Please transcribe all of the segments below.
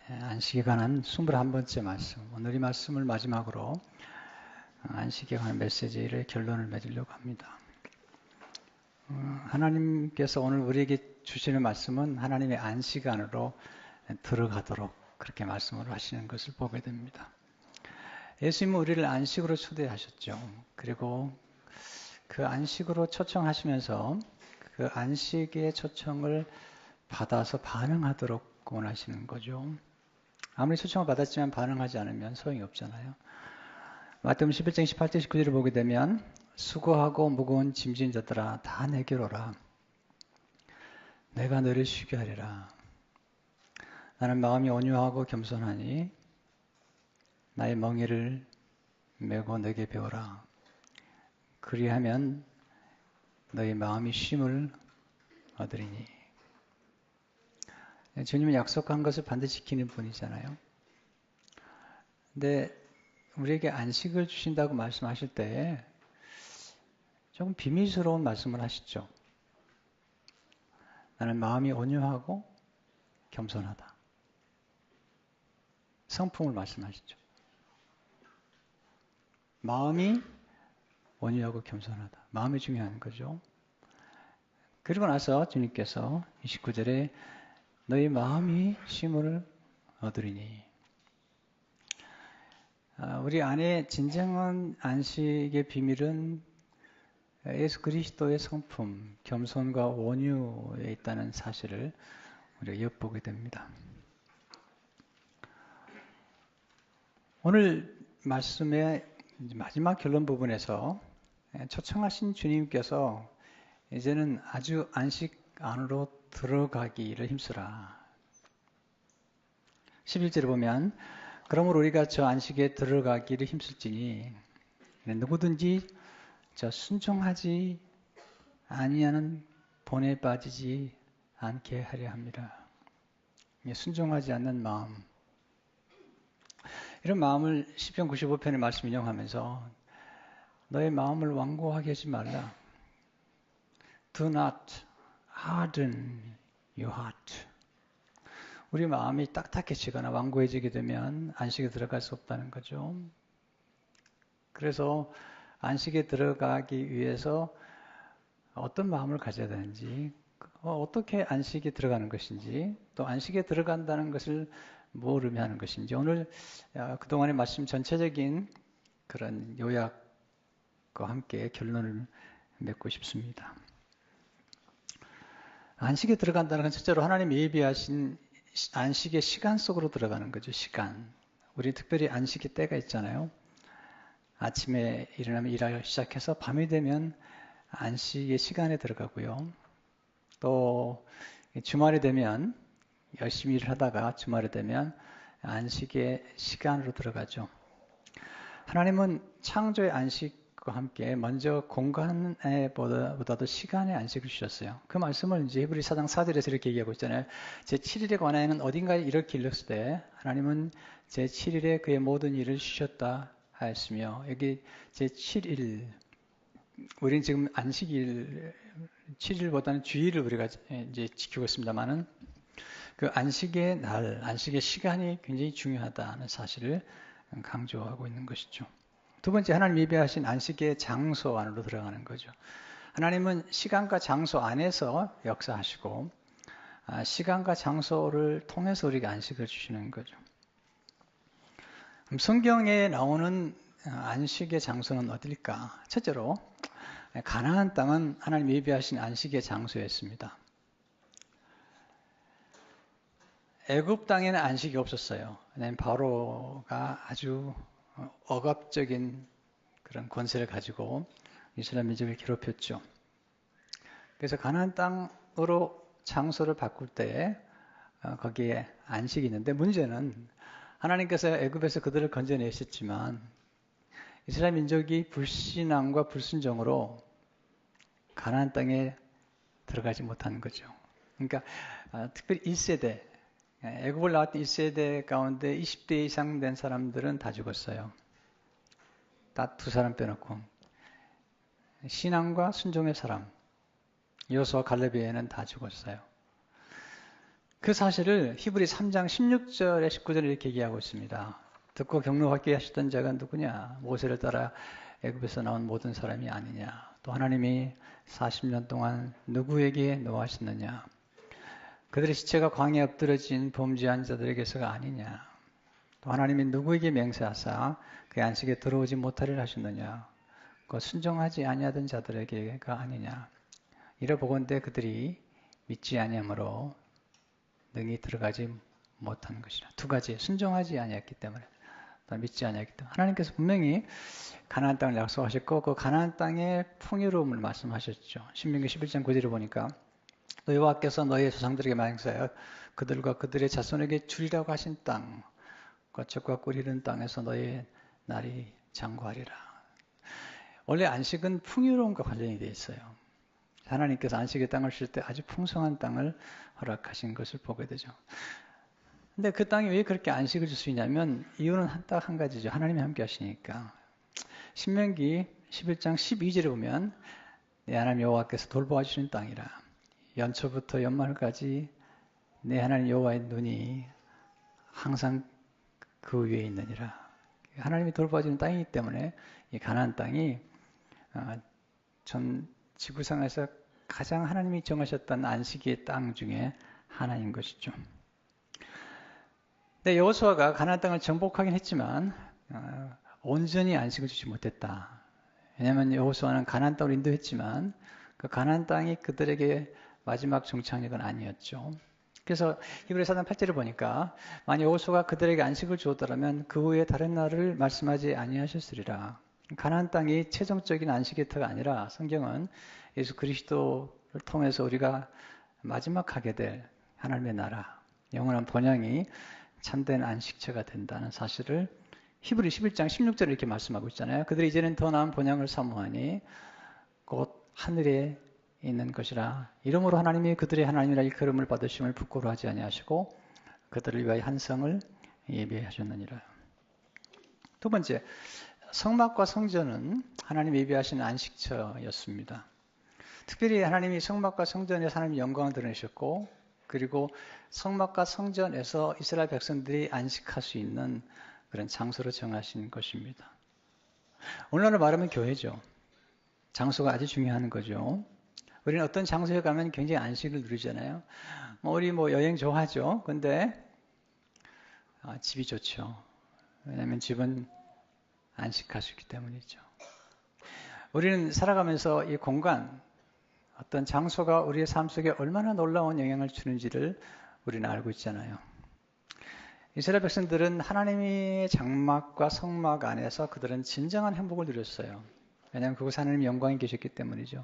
안식에 관한 21번째 말씀. 오늘 이 말씀을 마지막으로 안식에 관한 메시지의 결론을 맺으려고 합니다. 하나님께서 오늘 우리에게 주시는 말씀은 하나님의 안식 안으로 들어가도록 그렇게 말씀을 하시는 것을 보게 됩니다. 예수님은 우리를 안식으로 초대하셨죠. 그리고 그 안식으로 초청하시면서 그 안식의 초청을 받아서 반응하도록 원하시는 거죠. 아무리 초청을 받았지만 반응하지 않으면 소용이 없잖아요. 마태복음 11장 18절 19절을 보게 되면 수고하고 무거운 짐진 자들아 다 내게로 오라. 내가 너를 쉬게 하리라. 나는 마음이 온유하고 겸손하니 나의 멍에를 메고 내게 배우라. 그리하면 너의 마음이 쉼을 얻으리니. 주님은 약속한 것을 반드시 지키는 분이잖아요. 근데 우리에게 안식을 주신다고 말씀하실 때 조금 비밀스러운 말씀을 하시죠. 나는 마음이 온유하고 겸손하다. 성품을 말씀하시죠. 마음이 온유하고 겸손하다. 마음이 중요한 거죠. 그리고 나서 주님께서 29절에 너희 마음이 쉼을 얻으리니. 우리 안에 진정한 안식의 비밀은 예수 그리스도의 성품, 겸손과 온유에 있다는 사실을 우리가 엿보게 됩니다. 오늘 말씀의 마지막 결론 부분에서 초청하신 주님께서 이제는 아주 안식 안으로 들어가기를 힘쓰라. 11절에 보면 그러므로 우리가 저 안식에 들어가기를 힘쓸지니 누구든지 저 순종하지 아니하는 본에 빠지지 않게 하려 합니다. 순종하지 않는 마음. 이런 마음을 시편 95편의 말씀 인용하면서 너의 마음을 완고하게 하지 말라. Do not harden your heart. 우리 마음이 딱딱해지거나 완고해지게 되면 안식에 들어갈 수 없다는 거죠. 그래서 안식에 들어가기 위해서 어떤 마음을 가져야 되는지, 어떻게 안식에 들어가는 것인지, 또 안식에 들어간다는 것을 뭐 의미하는 것인지 오늘 그동안의 말씀 전체적인 그런 요약과 함께 결론을 맺고 싶습니다. 안식에 들어간다는 건 첫째로 하나님이 예비하신 안식의 시간 속으로 들어가는 거죠. 시간. 우리 특별히 안식의 때가 있잖아요. 아침에 일어나면 일하기 시작해서 밤이 되면 안식의 시간에 들어가고요. 또 주말이 되면 열심히 일을 하다가 주말이 되면 안식의 시간으로 들어가죠. 하나님은 창조의 안식과 함께 먼저 공간에 보다도 시간의 안식을 주셨어요. 그 말씀을 이제 히브리 4장 4절에서 이렇게 얘기하고 있잖아요. 제7일에 관하여는 어딘가에 이렇게 읽었을 때 하나님은 제7일에 그의 모든 일을 쉬셨다 하였으며 여기 제7일 우리는 지금 안식일 7일보다는 주일을 우리가 이제 지키고 있습니다만은 그 안식의 날, 안식의 시간이 굉장히 중요하다는 사실을 강조하고 있는 것이죠. 두 번째, 하나님 예배하신 안식의 장소 안으로 들어가는 거죠. 하나님은 시간과 장소 안에서 역사하시고 시간과 장소를 통해서 우리에게 안식을 주시는 거죠. 성경에 나오는 안식의 장소는 어딜까? 첫째로 가나안 땅은 하나님 예비하신 안식의 장소였습니다. 애굽 땅에는 안식이 없었어요. 왜냐하면 바로가 아주 억압적인 그런 권세를 가지고 이스라엘 민족을 괴롭혔죠. 그래서 가나안 땅으로 장소를 바꿀 때 거기에 안식이 있는데 문제는 하나님께서 애굽에서 그들을 건져내셨지만 이스라엘 민족이 불신앙과 불순종으로 가나안 땅에 들어가지 못한 거죠. 그러니까 특별히 1세대, 애굽을 나왔던 1세대 가운데 20대 이상 된 사람들은 다 죽었어요. 딱 두 사람 빼놓고. 신앙과 순종의 사람, 여호수아 갈렙 외에는 다 죽었어요. 그 사실을 히브리 3장 16절에 19절에 이렇게 얘기하고 있습니다. 듣고 경노하게 하셨던 자가 누구냐? 모세를 따라 애굽에서 나온 모든 사람이 아니냐? 또 하나님이 40년 동안 누구에게 노하셨느냐? 그들의 시체가 광야에 엎드러진 범죄한 자들에게서가 아니냐? 또 하나님이 누구에게 맹세하사 그 안식에 들어오지 못하리라 하셨느냐? 그 순종하지 아니하던 자들에게가 아니냐? 이래 보건대 그들이 믿지 아니하므로 능히 들어가지 못한 것이라. 두 가지, 순종하지 아니했기 때문에, 또 믿지 아니했기 때문에. 하나님께서 분명히 가나안 땅을 약속하셨고 그 가나안 땅의 풍요로움을 말씀하셨죠. 신명기 11장 9절을 보니까 또 여호와께서 너희의 조상들에게 맹세하여 그들과 그들의 자손에게 주리라고 하신 땅, 거척과 꿀 흐르는 땅에서 너희의 날이 장구하리라. 원래 안식은 풍요로움과 관련이 되어 있어요. 하나님께서 안식의 땅을 주실 때 아주 풍성한 땅을 허락하신 것을 보게 되죠. 근데 그 땅이 왜 그렇게 안식을 줄 수 있냐면 이유는 딱 한 가지죠. 하나님이 함께 하시니까. 신명기 11장 12절에 보면 내 하나님 여호와께서 돌보아 주시는 땅이라. 연초부터 연말까지 내 하나님 여호와의 눈이 항상 그 위에 있느니라. 하나님이 돌보아 주는 땅이기 때문에 이 가나안 땅이 전 지구상에서 가장 하나님이 정하셨던 안식의 땅 중에 하나인 것이죠. 근데 여호수아가 가나안 땅을 정복하긴 했지만 온전히 안식을 주지 못했다. 왜냐하면 여호수아는 가나안 땅을 인도했지만 그 가나안 땅이 그들에게 마지막 정착역은 아니었죠. 그래서 히브리 4장 8절을 보니까 만약 여호수아가 그들에게 안식을 주었더라면 그 후에 다른 날을 말씀하지 아니하셨으리라. 가나안 땅이 최종적인 안식의 터가 아니라 성경은 예수 그리스도를 통해서 우리가 마지막 하게 될 하나님의 나라, 영원한 번영이 참된 안식처가 된다는 사실을 히브리 11장 16절에 이렇게 말씀하고 있잖아요. 그들이 이제는 더 나은 번영을 사모하니 곧 하늘에 있는 것이라. 이러므로 하나님이 그들의 하나님이라 일컬음을 받으심을 부끄러워하지 아니하시고 그들을 위하여 한 성을 예비하셨느니라. 두 번째, 성막과 성전은 하나님 예비하신 안식처였습니다. 특별히 하나님이 성막과 성전에서 하나님의 영광을 드러내셨고 그리고 성막과 성전에서 이스라엘 백성들이 안식할 수 있는 그런 장소로 정하신 것입니다. 오늘날로 말하면 교회죠. 장소가 아주 중요한 거죠. 우리는 어떤 장소에 가면 굉장히 안식을 누리잖아요. 우리 여행 좋아하죠. 근데 집이 좋죠. 왜냐하면 집은 안식할 수 있기 때문이죠. 우리는 살아가면서 이 공간, 어떤 장소가 우리의 삶 속에 얼마나 놀라운 영향을 주는지를 우리는 알고 있잖아요. 이스라엘 백성들은 하나님의 장막과 성막 안에서 그들은 진정한 행복을 누렸어요. 왜냐하면 그곳에 하나님의 영광이 계셨기 때문이죠.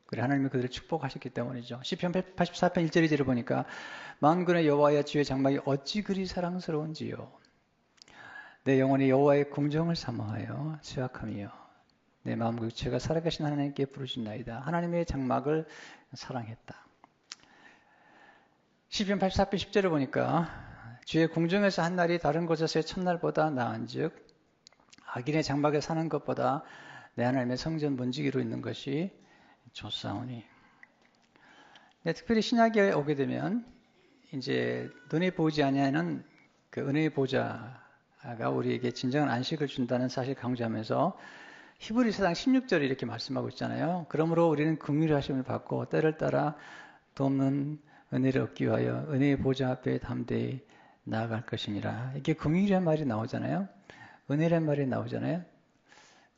그래 하나님이 그들을 축복하셨기 때문이죠. 시편 84편 1절 2절을 보니까 만군의 여호와여 주의 장막이 어찌 그리 사랑스러운지요. 내 영혼이 여호와의 궁정을 사모하여 수확함이요. 내 마음과 육체가 살아계신 하나님께 부르신나이다. 하나님의 장막을 사랑했다. 시편 84편 10절을 보니까 주의 궁정에서 한 날이 다른 곳에서의 첫날보다 나은즉 악인의 장막에 사는 것보다 내 하나님의 성전 문지기로 있는 것이 좋사오니. 특별히 신약에 오게 되면 이제 눈에 보이지 아니하는 그 은혜의 보좌가 우리에게 진정한 안식을 준다는 사실을 강조하면서 히브리 4장 16절에 이렇게 말씀하고 있잖아요. 그러므로 우리는 긍휼의 하심을 받고 때를 따라 돕는 은혜를 얻기 위하여 은혜의 보좌 앞에 담대히 나아갈 것이니라. 이게 긍휼이란 말이 나오잖아요. 은혜란 말이 나오잖아요.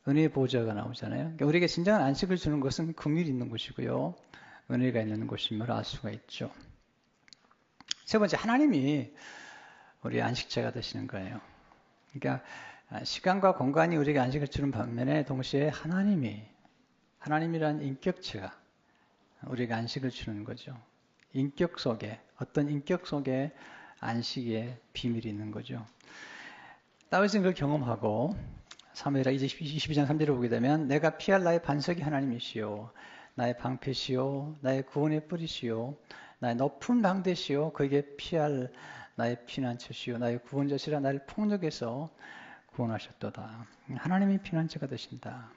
은혜의 보좌가 나오잖아요. 그러니까 우리에게 진정한 안식을 주는 것은 긍휼이 있는 곳이고요. 은혜가 있는 곳임을 알 수가 있죠. 세 번째, 하나님이 우리의 안식처가 되시는 거예요. 그러니까 시간과 공간이 우리에게 안식을 주는 반면에 동시에 하나님이란 인격체가 우리에게 안식을 주는 거죠. 어떤 인격 속에 안식의 비밀이 있는 거죠. 다윗은 그걸 경험하고 사무엘하 22장 3절을 보게 되면 내가 피할 나의 반석이 하나님이시오. 나의 방패시오. 나의 구원의 뿌리시오. 나의 높은 방대시오. 그에게 피할 나의 피난처시오. 나의 구원자시라 나를 폭력에서 구원하셨도다. 하나님이 피난처가 되신다.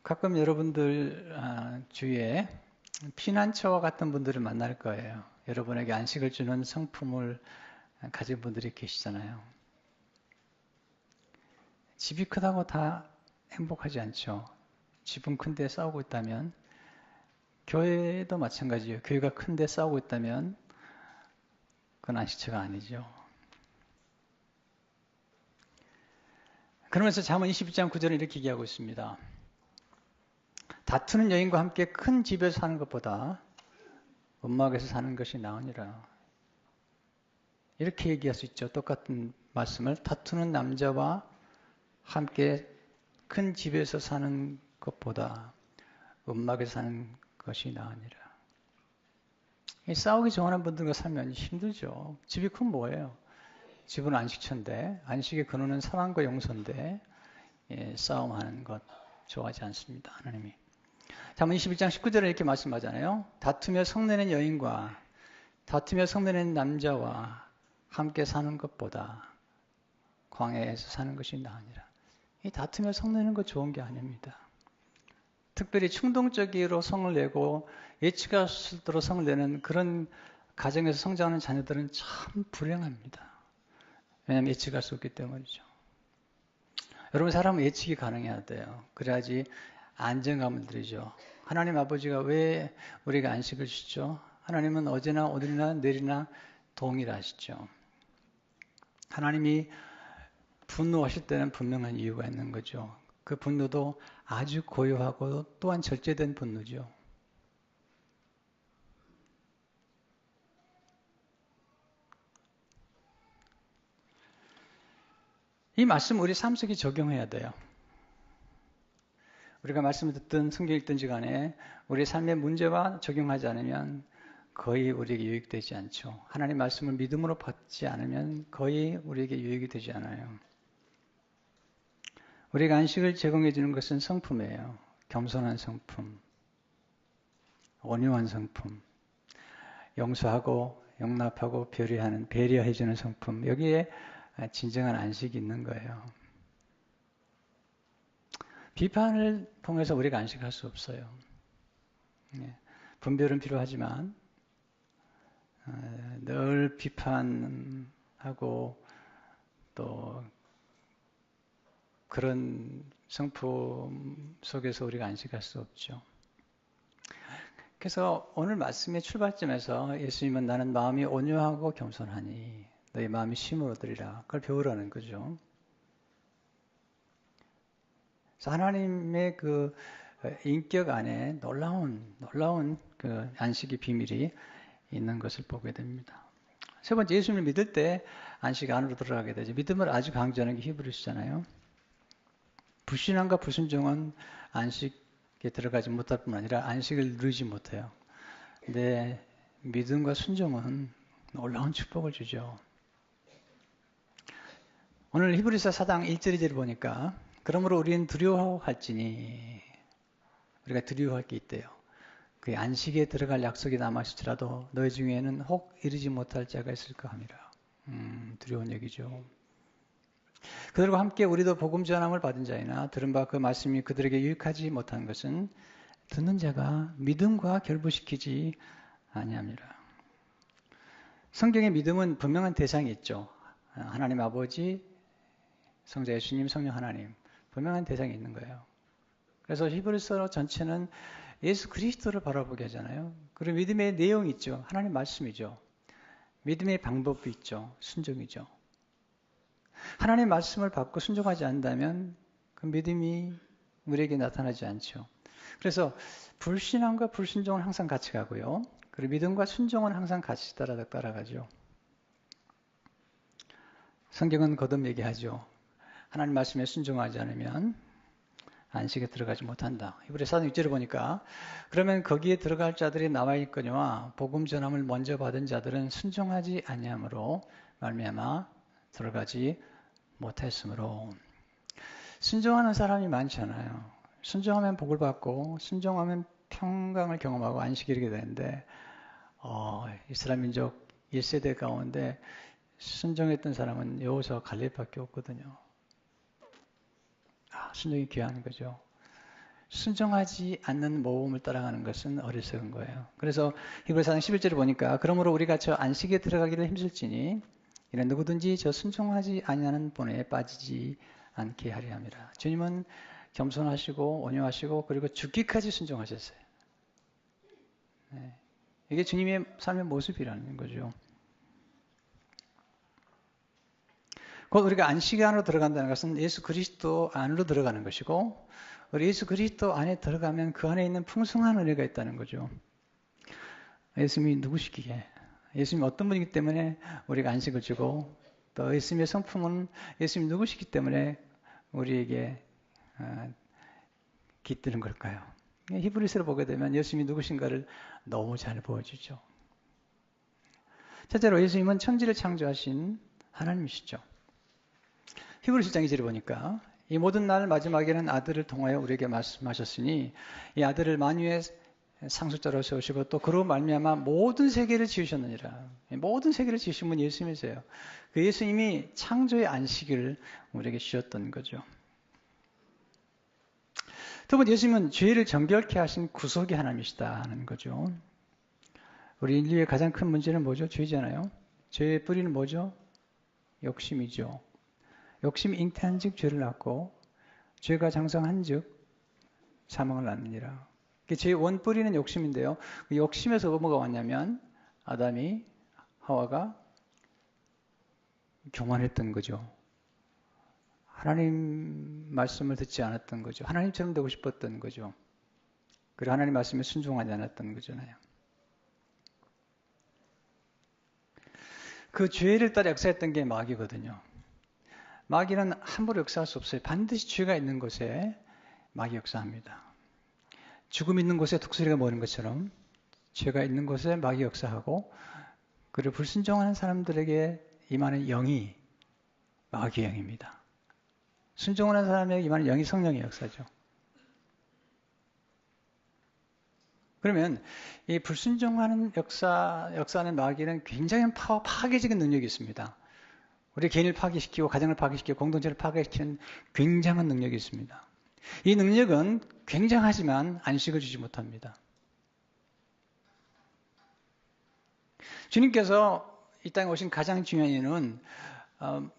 가끔 여러분들 주위에 피난처와 같은 분들을 만날 거예요. 여러분에게 안식을 주는 성품을 가진 분들이 계시잖아요. 집이 크다고 다 행복하지 않죠. 집은 큰데 싸우고 있다면, 교회도 마찬가지예요. 교회가 큰데 싸우고 있다면 그건 안식처가 아니죠. 그러면서 잠언 22장 9절은 이렇게 얘기하고 있습니다. 다투는 여인과 함께 큰 집에서 사는 것보다 음막에서 사는 것이 나으니라. 이렇게 얘기할 수 있죠. 똑같은 말씀을. 다투는 남자와 함께 큰 집에서 사는 것보다 음막에서 사는 것이 나으니라. 싸우기 좋아하는 분들과 살면 힘들죠. 집이 크면 뭐예요? 집은 안식처인데, 안식의 근원은 사랑과 용서인데, 싸움하는 것 좋아하지 않습니다. 하나님이. 잠언 21장 19절에 이렇게 말씀하잖아요. 다투며 성내는 여인과 다투며 성내는 남자와 함께 사는 것보다 광야에서 사는 것이 나으니라. 이 다투며 성내는 것 좋은 게 아닙니다. 특별히 충동적으로 성을 내고 예치가 없을 대로 성을 내는 그런 가정에서 성장하는 자녀들은 참 불행합니다. 왜냐하면 예측할 수 없기 때문이죠. 여러분, 사람은 예측이 가능해야 돼요. 그래야지 안정감을 드리죠. 하나님 아버지가 왜 우리에게 안식을 주시죠? 하나님은 어제나 오늘이나 내일이나 동일하시죠. 하나님이 분노하실 때는 분명한 이유가 있는 거죠. 그 분노도 아주 고요하고 또한 절제된 분노죠. 이 말씀 우리 삶 속에 적용해야 돼요. 우리가 말씀을 듣든 성경 읽든지 간에 우리 삶의 문제와 적용하지 않으면 거의 우리에게 유익되지 않죠. 하나님 말씀을 믿음으로 받지 않으면 거의 우리에게 유익이 되지 않아요. 우리가 안식을 제공해 주는 것은 성품이에요. 겸손한 성품, 온유한 성품, 용서하고 용납하고 배려해 주는 성품. 여기에 진정한 안식이 있는 거예요. 비판을 통해서 우리가 안식할 수 없어요. 분별은 필요하지만 늘 비판하고 또 그런 성품 속에서 우리가 안식할 수 없죠. 그래서 오늘 말씀의 출발점에서 예수님은 나는 마음이 온유하고 겸손하니 너희 마음이 쉼을 얻으리라. 그걸 배우라는 거죠. 그래서 하나님의 그 인격 안에 놀라운 그 안식의 비밀이 있는 것을 보게 됩니다. 세 번째, 예수님을 믿을 때 안식 안으로 들어가게 되죠. 믿음을 아주 강조하는 게 히브리서잖아요. 불신앙과 불순종은 안식에 들어가지 못할 뿐 아니라 안식을 누리지 못해요. 근데 믿음과 순종은 놀라운 축복을 주죠. 오늘 히브리서 4장 1절 2절을 보니까 그러므로 우리는 두려워할지니 우리가 두려워할 게 있대요. 그 안식에 들어갈 약속이 남았을지라도 너희 중에는 혹 이르지 못할 자가 있을까 함이라. 두려운 얘기죠. 그들과 함께 우리도 복음 전함을 받은 자이나 들은 바 그 말씀이 그들에게 유익하지 못한 것은 듣는 자가 믿음과 결부시키지 아니함이라. 성경의 믿음은 분명한 대상이 있죠. 하나님 아버지, 성자 예수님, 성령 하나님. 분명한 대상이 있는 거예요. 그래서 히브리서 전체는 예수 그리스도를 바라보게 하잖아요. 그리고 믿음의 내용이 있죠. 하나님 말씀이죠. 믿음의 방법도 있죠. 순종이죠. 하나님 말씀을 받고 순종하지 않는다면 그 믿음이 우리에게 나타나지 않죠. 그래서 불신앙과 불순종은 항상 같이 가고요. 그리고 믿음과 순종은 항상 같이 따라가죠. 성경은 거듭 얘기하죠. 하나님 말씀에 순종하지 않으면 안식에 들어가지 못한다. 히브리 4장 6절을 보니까 그러면 거기에 들어갈 자들이 나와 있거니와 복음 전함을 먼저 받은 자들은 순종하지 아니함으로 말미암아 들어가지 못했으므로. 순종하는 사람이 많잖아요. 순종하면 복을 받고 순종하면 평강을 경험하고 안식이 이르게 되는데 이스라엘 민족 1세대 가운데 순종했던 사람은 여호수아 갈렙밖에 없거든요. 순종이 귀한 거죠. 순종하지 않는 모험을 따라가는 것은 어리석은 거예요. 그래서 히브리서 4장 11절을 보니까 그러므로 우리가 저 안식에 들어가기를 힘쓸지니 이는 누구든지 저 순종하지 아니하는 본에 빠지지 않게 하려 함이라. 주님은 겸손하시고 온유하시고 그리고 죽기까지 순종하셨어요. 네. 이게 주님의 삶의 모습이라는 거죠. 곧 우리가 안식 안으로 들어간다는 것은 예수 그리스도 안으로 들어가는 것이고 우리 예수 그리스도 안에 들어가면 그 안에 있는 풍성한 은혜가 있다는 거죠. 예수님이 누구시기에 예수님이 어떤 분이기 때문에 우리가 안식을 주고 또 예수님의 성품은 예수님이 누구시기 때문에 우리에게 깃드는 걸까요? 히브리서를 보게 되면 예수님이 누구신가를 너무 잘 보여주죠. 첫째로 예수님은 천지를 창조하신 하나님이시죠. 히브리서 1장 2절을 보니까 이 모든 날 마지막에는 아들을 통하여 우리에게 말씀하셨으니 이 아들을 만유의 상속자로 세우시고 또 그로 말미암아 모든 세계를 지으셨느니라. 모든 세계를 지으신 분 예수님이세요. 그 예수님이 창조의 안식을 우리에게 주셨던 거죠. 두 번째, 예수님은 죄를 정결케 하신 구속의 하나님이시다 하는 거죠. 우리 인류의 가장 큰 문제는 뭐죠? 죄잖아요. 죄의 뿌리는 뭐죠? 욕심이죠. 욕심이 잉태한 즉 죄를 낳고 죄가 장성한 즉 사망을 낳느니라. 죄의 원뿌리는 욕심인데요. 그 욕심에서 뭐가 왔냐면 아담이 하와가 교만했던 거죠. 하나님 말씀을 듣지 않았던 거죠. 하나님처럼 되고 싶었던 거죠. 그리고 하나님 말씀에 순종하지 않았던 거잖아요. 그 죄를 따라 역사했던 게 마귀거든요. 마귀는 함부로 역사할 수 없어요. 반드시 죄가 있는 곳에 마귀 역사합니다. 죽음 있는 곳에 독수리가 모이는 것처럼 죄가 있는 곳에 마귀 역사하고 그리고 불순종하는 사람들에게 임하는 영이 마귀의 영입니다. 순종하는 사람에게 임하는 영이 성령의 역사죠. 그러면 이 불순종하는 역사하는 마귀는 굉장히 파괴적인 능력이 있습니다. 우리 개인을 파괴시키고 가정을 파괴시키고 공동체를 파괴시키는 굉장한 능력이 있습니다. 이 능력은 굉장하지만 안식을 주지 못합니다. 주님께서 이 땅에 오신 가장 중요한 이유는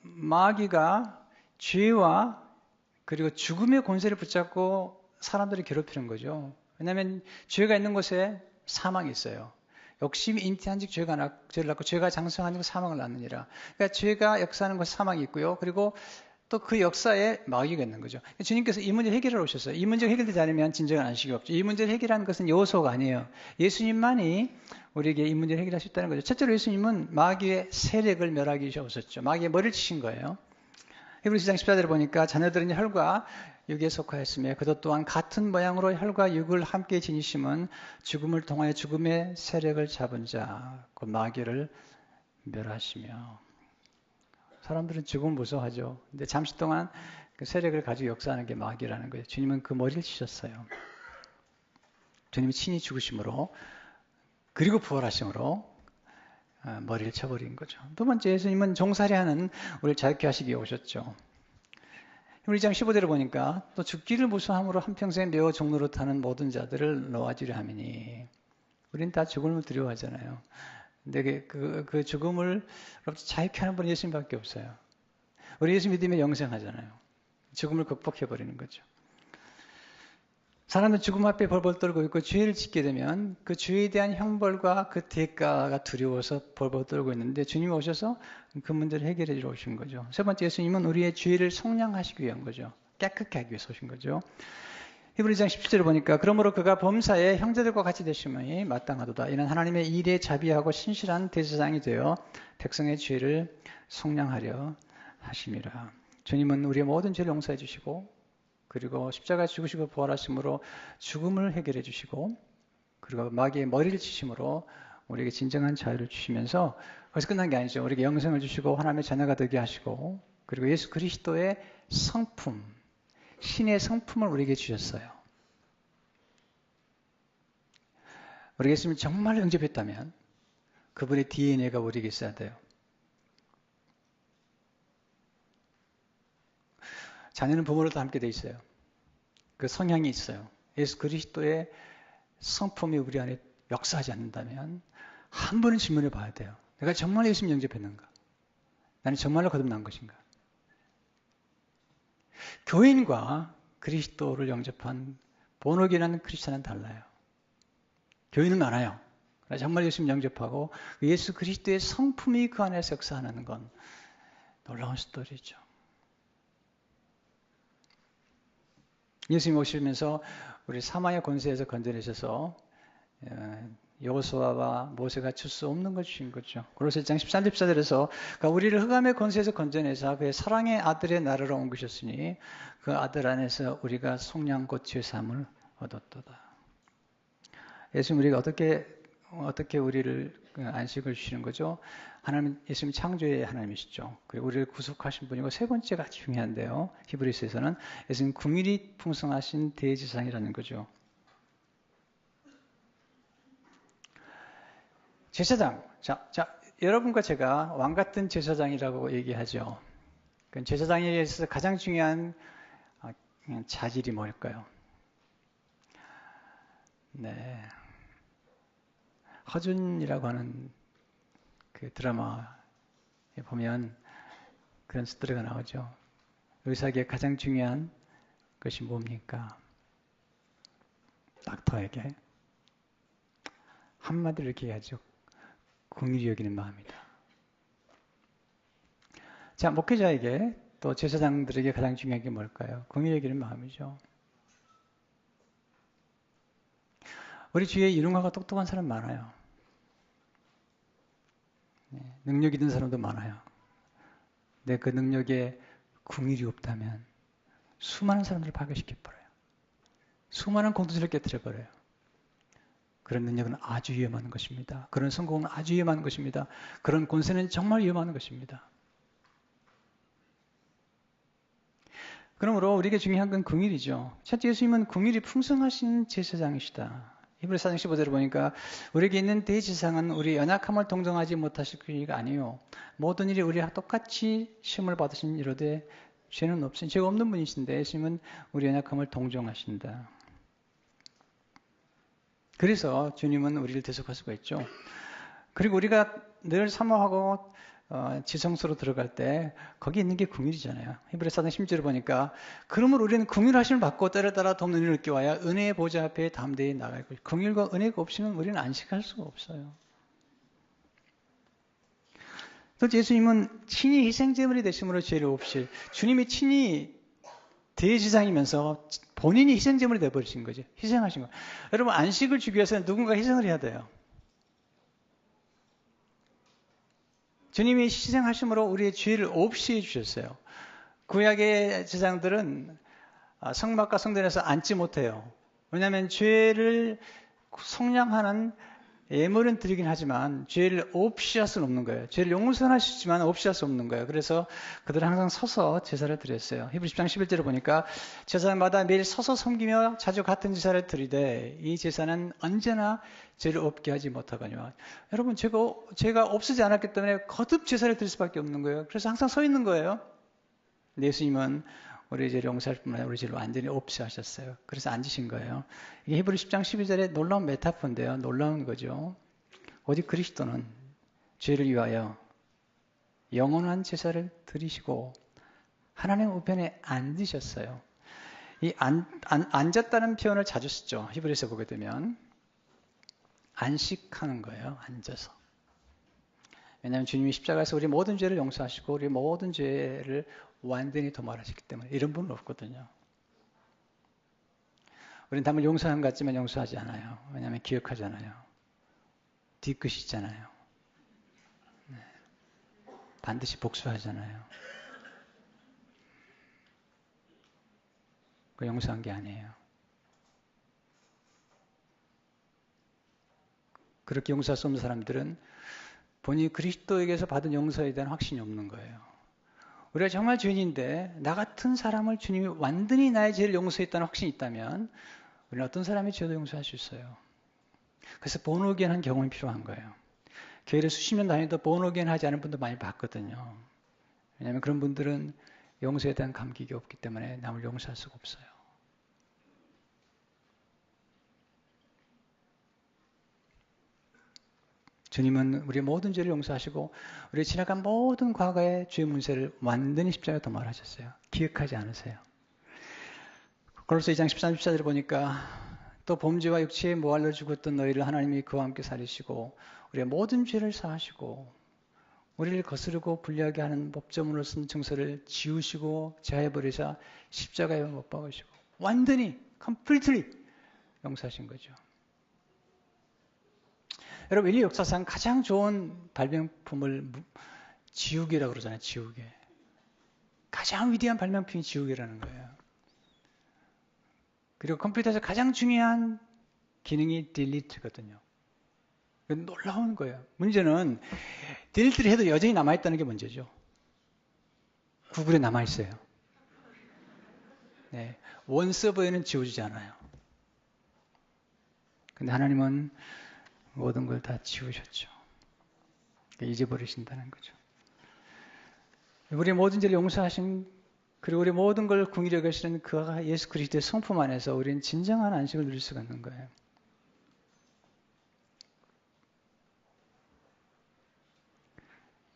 마귀가 죄와 그리고 죽음의 권세를 붙잡고 사람들을 괴롭히는 거죠. 왜냐하면 죄가 있는 곳에 사망이 있어요. 욕심이 잉태한 즉 죄를 낳고 죄가 장성한 즉 사망을 낳느니라. 그러니까 죄가 역사하는 곳에 사망이 있고요. 그리고 또 그 역사에 마귀가 있는 거죠. 주님께서 이 문제를 해결하러 오셨어요. 이 문제가 해결되지 않으면 진정한 안식이 없죠. 이 문제를 해결하는 것은 요소가 아니에요. 예수님만이 우리에게 이 문제를 해결할 수 있다는 거죠. 첫째로 예수님은 마귀의 세력을 멸하기 위해 오셨죠. 마귀의 머리를 치신 거예요. 히브리서 1장 14절에 보니까 자녀들은 혈과 육에 속하였으며 그것 또한 같은 모양으로 혈과 육을 함께 지니심은 죽음을 통하여 죽음의 세력을 잡은 자, 그 마귀를 멸하시며. 사람들은 죽음을 무서워하죠. 근데 잠시 동안 그 세력을 가지고 역사하는 게 마귀라는 거예요. 주님은 그 머리를 치셨어요. 주님이 친히 죽으심으로 그리고 부활하심으로 머리를 쳐버린 거죠. 두 번째, 예수님은 종살이하는 우리를 자유케 하시기 위해 오셨죠. 히브리서 2장 15절을 보니까 또 죽기를 무서함으로 한평생 매어 종로로 타는 모든 자들을 놓아주려 함이니. 우리는 다 죽음을 두려워하잖아요. 근데 그 죽음을 자유케 하는 분은 예수님밖에 없어요. 우리 예수 믿으면 영생하잖아요. 죽음을 극복해버리는 거죠. 사람은 죽음 앞에 벌벌 떨고 있고 죄를 짓게 되면 그 죄에 대한 형벌과 그 대가가 두려워서 벌벌 떨고 있는데 주님이 오셔서 그 문제를 해결해 주러 오신 거죠. 세 번째, 예수님은 우리의 죄를 속량하시기 위한 거죠. 깨끗게 하기 위해서 오신 거죠. 히브리서 1장 17절을 보니까 그러므로 그가 범사에 형제들과 같이 되심이 마땅하도다. 이는 하나님의 일에 자비하고 신실한 대제사장이 되어 백성의 죄를 속량하려 하심이라. 주님은 우리의 모든 죄를 용서해 주시고 그리고 십자가에 죽으시고 부활하심으로 죽음을 해결해 주시고 그리고 마귀의 머리를 치심으로 우리에게 진정한 자유를 주시면서 거기서 끝난 게 아니죠. 우리에게 영생을 주시고 하나님의 자녀가 되게 하시고 그리고 예수 그리스도의 성품, 신의 성품을 우리에게 주셨어요. 우리 예수님을 정말 영접했다면 그분의 DNA가 우리에게 있어야 돼요. 자녀는 부모로도 함께 돼 있어요. 그 성향이 있어요. 예수 그리스도의 성품이 우리 안에 역사하지 않는다면 한 번은 질문해 봐야 돼요. 내가 정말 예수님 영접했는가? 나는 정말로 거듭난 것인가? 교인과 그리스도를 영접한 본어기라는 크리스찬은 달라요. 교인은 많아요. 정말 예수님 영접하고 예수 그리스도의 성품이 그 안에서 역사하는 건 놀라운 스토리죠. 예수님 오시면서 우리 사망의 권세에서 건져내셔서 여호수아와 모세가 줄 수 없는 걸 주신 거죠. 골로새 1장 13, 14절에서 그러니까 우리를 흑암의 권세에서 건져내사 그의 사랑의 아들의 나라로 옮기셨으니 그 아들 안에서 우리가 속량 곧 죄 사함을 얻었도다. 예수님 우리가 어떻게 우리를 안식을 주시는 거죠? 하나님, 예수님 창조의 하나님이시죠. 그리고 우리를 구속하신 분이고 세 번째가 중요한데요. 히브리서에서는 예수님 긍휼이 풍성하신 대제사장이라는 거죠. 제사장. 자, 여러분과 제가 왕 같은 제사장이라고 얘기하죠. 제사장에 있어서 가장 중요한 자질이 뭘까요? 네. 허준이라고 하는 그 드라마에 보면 그런 스토리가 나오죠. 의사에게 가장 중요한 것이 뭡니까? 닥터에게 한마디로 이렇게 해야죠. 긍휼히 여기는 마음이다. 자, 목회자에게 또 제사장들에게 가장 중요한 게 뭘까요? 긍휼히 여기는 마음이죠. 우리 주위에 이lun가가 똑똑한 사람 많아요. 능력 있는 사람도 많아요. 근데 그 능력에 긍휼이 없다면 수많은 사람들을 파괴시켜버려요. 수많은 공동체를 깨뜨려버려요. 그런 능력은 아주 위험한 것입니다. 그런 성공은 아주 위험한 것입니다. 그런 권세는 정말 위험한 것입니다. 그러므로 우리에게 중요한 건 긍휼이죠. 첫째, 예수님은 긍휼이 풍성하신 제사장이시다. 히브리서 4장 15절을 보니까 우리에게 있는 대제사장은 우리 연약함을 동정하지 못하실 그이가 아니요 모든 일이 우리와 똑같이 시험을 받으신 이로되 죄는 없으신 죄가 없는 분이신데 예수님은 우리 연약함을 동정하신다. 그래서 주님은 우리를 대속할 수가 있죠. 그리고 우리가 늘 사모하고 지성소로 들어갈 때 거기 있는 게 긍휼이잖아요. 히브리서 4장 16절을 보니까 그러므로 우리는 긍휼하심을 받고 때를 따라 돕는 일을 느껴와야 은혜의 보좌 앞에 담대히 나갈 것이고 긍휼과 은혜가 없이는 우리는 안식할 수가 없어요. 또 예수님은 친히 희생제물이 되심으로 죄를 없이 주님이 친히 대제사장이면서 본인이 희생제물이 되어버리신 거죠. 희생하신 거예요. 여러분 안식을 주기 위해서는 누군가 희생을 해야 돼요. 주님이 희생하심으로 우리의 죄를 없이 해주셨어요. 구약의 제사장들은 성막과 성전에서 앉지 못해요. 왜냐하면 죄를 속량하는 예물은 드리긴 하지만 죄를 없이 할 수는 없는 거예요. 죄를 용서하시지만 없이 할 수 없는 거예요. 그래서 그들은 항상 서서 제사를 드렸어요. 히브리 10장 11절을 보니까 제사장마다 매일 서서 섬기며 자주 같은 제사를 드리되 이 제사는 언제나 죄를 없게 하지 못하거니와. 여러분 죄가 없어지지 않았기 때문에 거듭 제사를 드릴 수밖에 없는 거예요. 그래서 항상 서 있는 거예요. 예수님은 우리 죄를 용서할 뿐만 아니라 우리 죄를 완전히 없이 하셨어요. 그래서 앉으신 거예요. 이게 히브리 10장 12절에 놀라운 메타포인데요. 놀라운 거죠. 오직 그리스도는 죄를 위하여 영원한 제사를 드리시고 하나님 우편에 앉으셨어요. 이 앉았다는 표현을 자주 쓰죠. 히브리서 보게 되면 안식하는 거예요. 앉아서. 왜냐하면 주님이 십자가에서 우리 모든 죄를 용서하시고 우리 모든 죄를 완전히 도말하셨기 때문에 이런 분은 없거든요. 우리는 담을 용서한 것 같지만 용서하지 않아요. 왜냐하면 기억하잖아요. 뒤끝이 있잖아요. 네. 반드시 복수하잖아요. 그 용서한 게 아니에요. 그렇게 용서할 수 없는 사람들은 본인이 그리스도에게서 받은 용서에 대한 확신이 없는 거예요. 우리가 정말 죄인인데 나 같은 사람을 주님이 완전히 나의 죄를 용서했다는 확신이 있다면 우리는 어떤 사람의 죄도 용서할 수 있어요. 그래서 본어게인 경험이 필요한 거예요. 교회를 수십 년 다니도 본어게인 하지 않은 분도 많이 봤거든요. 왜냐하면 그런 분들은 용서에 대한 감격이 없기 때문에 남을 용서할 수가 없어요. 주님은 우리의 모든 죄를 용서하시고 우리 지나간 모든 과거의 죄 문제를 완전히 십자가에 도말하셨어요. 기억하지 않으세요. 골로새 2장 13, 14절을 보니까 또 범죄와 육체의 모할로 죽었던 너희를 하나님이 그와 함께 살리시고 우리의 모든 죄를 사하시고 우리를 거스르고 불리하게 하는 법조문으로 쓴 증서를 지우시고 제하여버리사 십자가에 못 박으시고 완전히 completely 용서하신 거죠. 여러분, 인류 역사상 가장 좋은 발명품을 지우개라고 그러잖아요. 지우개. 가장 위대한 발명품이 지우개라는 거예요. 그리고 컴퓨터에서 가장 중요한 기능이 delete거든요. 놀라운 거예요. 문제는 delete를 해도 여전히 남아있다는 게 문제죠. 구글에 남아있어요. 네, 원 서버에는 지워지지 않아요. 근데 하나님은 모든 걸 다 지우셨죠. 잊어버리신다는 거죠. 우리의 모든 죄를 용서하신 그리고 우리 모든 걸 궁일하게 하시는 그가 예수 그리스도의 성품 안에서 우리는 진정한 안식을 누릴 수가 있는 거예요.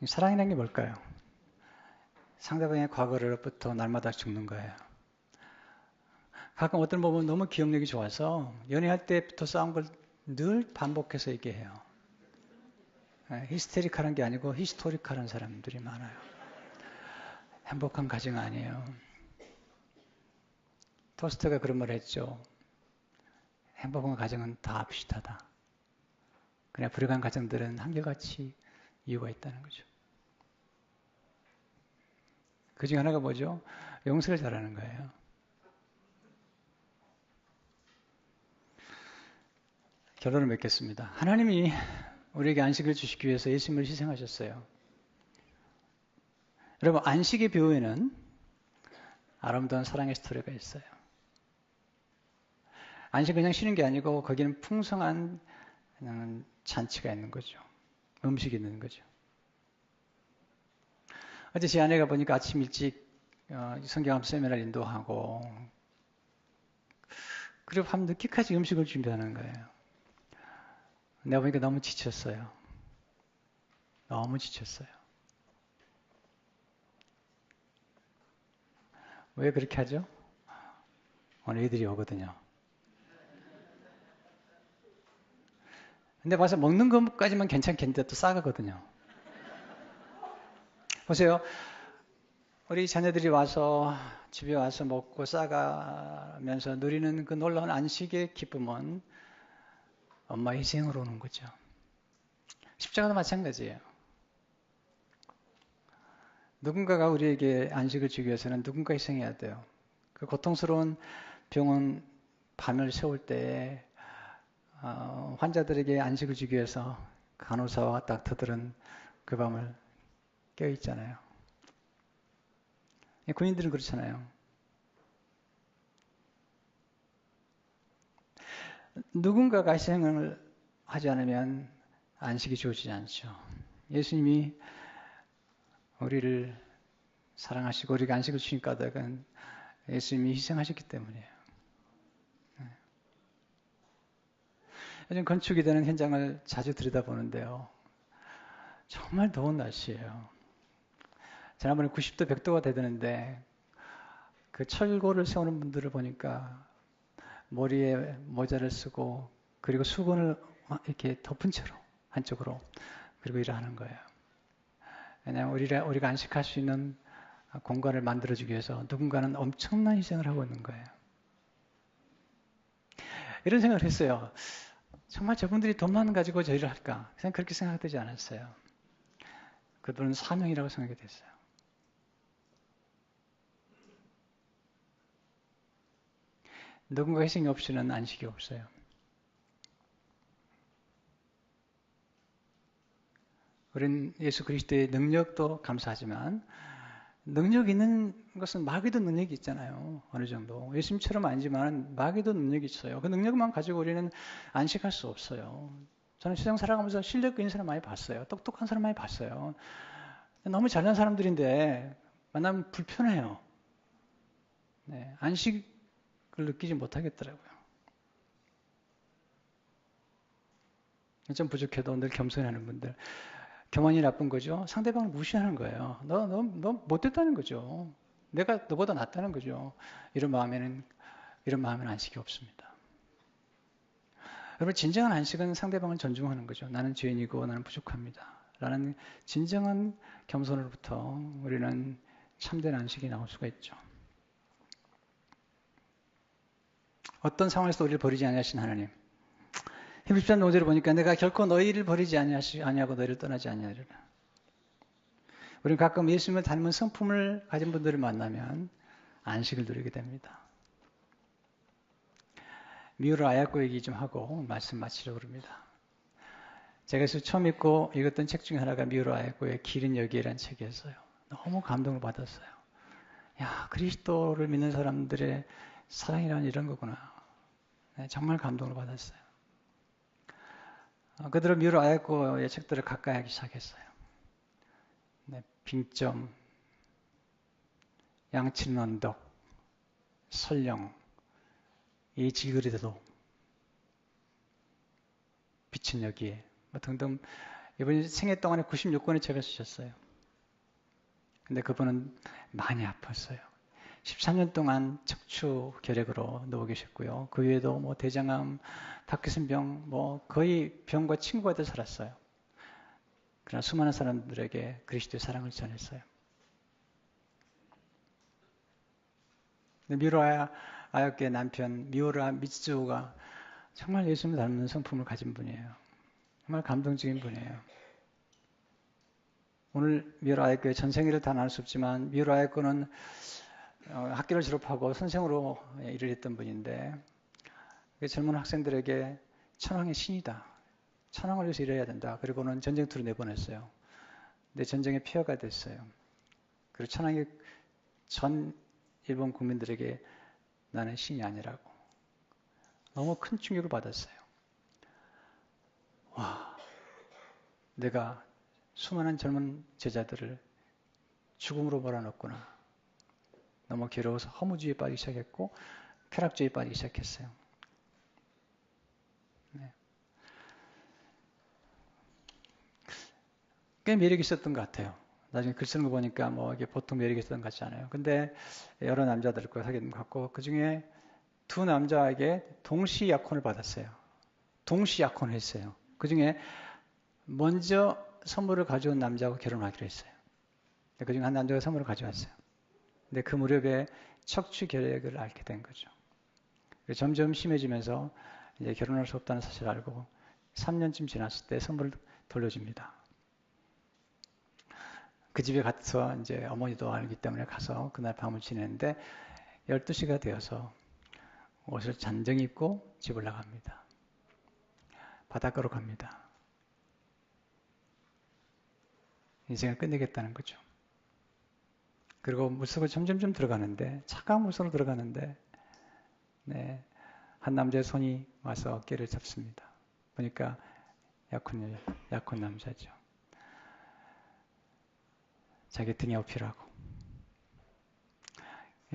사랑이라는 게 뭘까요? 상대방의 과거로부터 날마다 죽는 거예요. 가끔 어떤 부분 너무 기억력이 좋아서 연애할 때부터 싸운 걸 늘 반복해서 얘기해요. 히스테리컬한 게 아니고 히스토리컬한 사람들이 많아요. 행복한 가정 아니에요. 토스트가 그런 말을 했죠. 행복한 가정은 다 비슷하다. 그냥 불행한 가정들은 한결같이 이유가 있다는 거죠. 그 중에 하나가 뭐죠? 용서를 잘하는 거예요. 결론을 맺겠습니다. 하나님이 우리에게 안식을 주시기 위해서 예수님을 희생하셨어요. 여러분, 안식의 묘에는 아름다운 사랑의 스토리가 있어요. 안식은 그냥 쉬는 게 아니고 거기는 풍성한 잔치가 있는 거죠. 음식이 있는 거죠. 어제 제 아내가 보니까 아침 일찍 성경학 세미나를 인도하고 그리고 밤 늦게까지 음식을 준비하는 거예요. 내가 보니까 너무 지쳤어요. 너무 지쳤어요. 왜 그렇게 하죠? 오늘 애들이 오거든요. 근데 봐서 먹는 것까지만 괜찮겠는데 또 싸가거든요. 보세요. 우리 자녀들이 와서 집에 와서 먹고 싸가면서 누리는 그 놀라운 안식의 기쁨은 엄마 희생으로 오는 거죠. 십자가도 마찬가지예요. 누군가가 우리에게 안식을 주기 위해서는 누군가 희생해야 돼요. 그 고통스러운 병원 밤을 새울 때 환자들에게 안식을 주기 위해서 간호사와 닥터들은 그 밤을 깨어 있잖아요. 군인들은 그렇잖아요. 누군가가 희생을 하지 않으면 안식이 주어지지 않죠. 예수님이 우리를 사랑하시고 우리가 안식을 주신 까닭은 예수님이 희생하셨기 때문이에요. 요즘 건축이 되는 현장을 자주 들여다보는데요. 정말 더운 날씨예요. 지난번에 90도, 100도가 되더는데 그 철골을 세우는 분들을 보니까 머리에 모자를 쓰고 그리고 수건을 이렇게 덮은 채로 한쪽으로 그리고 일하는 거예요. 왜냐하면 우리가 안식할 수 있는 공간을 만들어주기 위해서 누군가는 엄청난 희생을 하고 있는 거예요. 이런 생각을 했어요. 정말 저분들이 돈만 가지고 저 일을 할까? 그냥 그렇게 생각되지 않았어요. 그들은 사명이라고 생각이 됐어요. 누군가 희생이 없이는 안식이 없어요. 우린 예수 그리스도의 능력도 감사하지만 능력 있는 것은 마귀도 능력이 있잖아요. 어느 정도. 예수님처럼 아니지만 마귀도 능력이 있어요. 그 능력만 가지고 우리는 안식할 수 없어요. 저는 세상 살아가면서 실력 있는 사람 많이 봤어요. 똑똑한 사람 많이 봤어요. 너무 잘난 사람들인데 만나면 불편해요. 네, 안식을 느끼지 못하겠더라고요. 좀 부족해도 늘 겸손하는 분들. 교만이 나쁜 거죠. 상대방을 무시하는 거예요. 너 못됐다는 거죠. 내가 너보다 낫다는 거죠. 이런 마음은 안식이 없습니다. 여러분, 진정한 안식은 상대방을 존중하는 거죠. 나는 죄인이고 나는 부족합니다. 라는 진정한 겸손으로부터 우리는 참된 안식이 나올 수가 있죠. 어떤 상황에서도 우리를 버리지 아니하신 하나님. 히브리서 10장 5절을 보니까 내가 결코 너희를 버리지 아니하고 너희를 떠나지 아니하리라. 우리는 가끔 예수님을 닮은 성품을 가진 분들을 만나면 안식을 누리게 됩니다. 미우를 아야코 얘기 좀 하고 말씀 마치려고 합니다. 제가 처음 읽고 읽었던 책 중에 하나가 미우로 아야코의 길은 여기에라는 책이었어요. 너무 감동을 받았어요. 야, 그리스도를 믿는 사람들의 사랑이란 이런 거구나. 네, 정말 감동을 받았어요. 그대로 미우로 아야코의 책들을 가까이 하기 시작했어요. 네, 빙점, 양치는 언덕, 설령, 이 지그리도, 빛은 여기에, 등등. 이번에 생애 동안에 96권의 책을 쓰셨어요. 근데 그분은 많이 아팠어요. 13년 동안 척추 결핵으로 누워 계셨고요. 그 외에도 뭐 대장암, 파킨슨병, 뭐 거의 병과 친구가 돼 살았어요. 그러나 수많은 사람들에게 그리스도의 사랑을 전했어요. 미우라 아야코의 남편 미우라 미츠우가 정말 예수님을 닮는 성품을 가진 분이에요. 정말 감동적인 분이에요. 오늘 미우라 아야코의 전생일을 다 나눌 수 없지만 미우라 아야코는 학교를 졸업하고 선생으로 일을 했던 분인데 젊은 학생들에게 천황의 신이다. 천황을 위해서 일해야 된다. 그리고는 전쟁터로 내보냈어요. 근데 전쟁에 피해가 됐어요. 그리고 천황이 전 일본 국민들에게 나는 신이 아니라고 너무 큰 충격을 받았어요. 와, 내가 수많은 젊은 제자들을 죽음으로 몰아넣었구나. 너무 괴로워서 허무주의에 빠지기 시작했고 쾌락주의에 빠지기 시작했어요. 네. 꽤 매력이 있었던 것 같아요. 나중에 글 쓰는 거 보니까 뭐 이게 보통 매력이 있었던 것 같지 않아요. 근데 여러 남자들과 사귀는 것 같고 그 중에 두 남자에게 동시 약혼을 받았어요. 동시 약혼을 했어요. 그 중에 먼저 선물을 가져온 남자하고 결혼하기로 했어요. 그 중에 한 남자가 선물을 가져왔어요. 근데 그 무렵에 척추 결핵을 앓게 된 거죠. 점점 심해지면서 이제 결혼할 수 없다는 사실을 알고 3년쯤 지났을 때 선물을 돌려줍니다. 그 집에 가서 이제 어머니도 알기 때문에 가서 그날 밤을 지냈는데 12시가 되어서 옷을 잔뜩 입고 집을 나갑니다. 바닷가로 갑니다. 인생을 끝내겠다는 거죠. 그리고 물속을 점점점 들어가는데 차가운 물속으로 들어가는데 네, 한 남자의 손이 와서 어깨를 잡습니다. 보니까 약혼 남자죠. 자기 등에 업히라고.